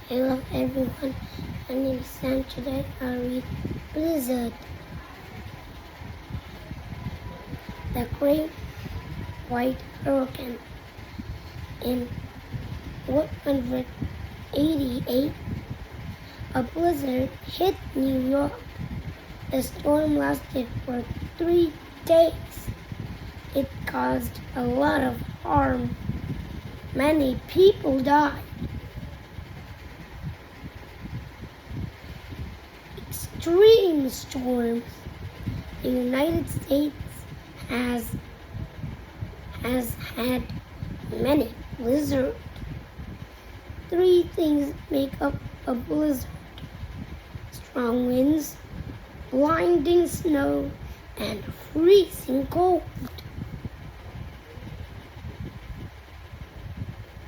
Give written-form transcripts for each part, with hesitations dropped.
Hello everyone, my name is Sam. Today I'll read Blizzard. The Great White Hurricane. In 188, a blizzard hit New York. The storm lasted for 3 days. It caused a lot of harm. Many people died. Extreme storms. The United States has had many blizzards. 3 things make up a blizzard: strong winds, blinding snow, and freezing cold.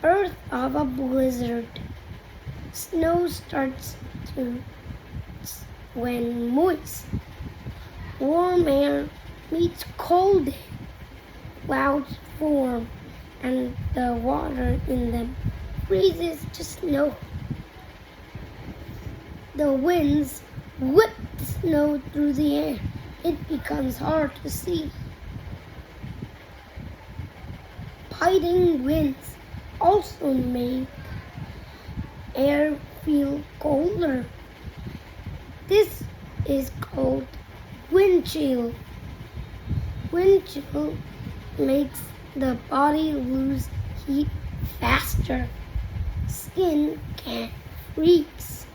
Earth of a blizzard. Snow starts to when moist, warm air meets cold air. Clouds form and the water in them freezes to snow. The winds whip the snow through the air. It becomes hard to see. Biting winds also make air feel colder. This is called wind chill. Wind chill makes the body lose heat faster. Skin can freeze.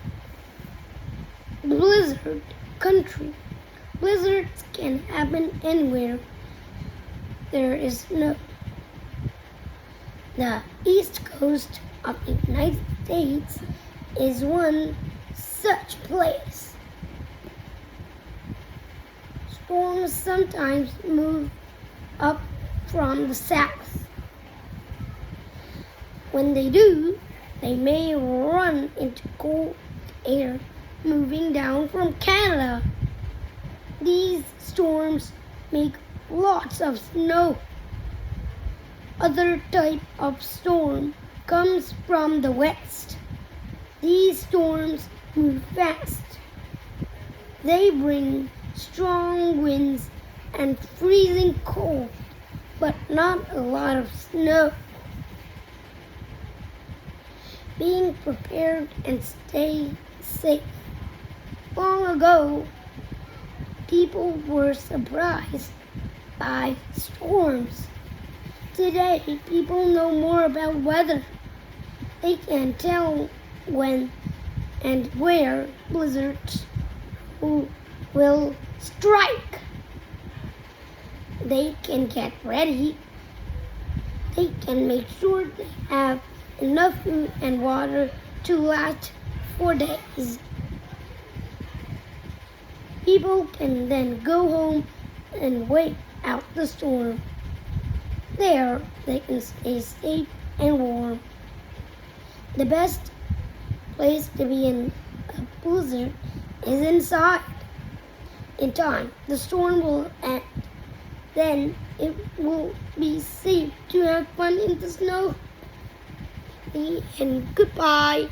Blizzard country. Blizzards can happen anywhere there is snow. The East Coast of the United States is one such place. Storms sometimes move up from the south. When they do, they may run into cold air moving down from Canada. These storms make lots of snow. Other type of storm comes from the west. These storms move fast. They bring strong winds and freezing cold, but not a lot of snow. Being prepared and stay safe. Long ago, people were surprised by storms. Today, people know more about weather. They can tell when and where blizzards will strike. They can get ready. They can make sure they have enough food and water to last for days. People can then go home and wait out the storm. There, they can stay safe and warm. The best place to be in a blizzard is inside. In time, the storm will end. Then it will be safe to have fun in the snow. And goodbye.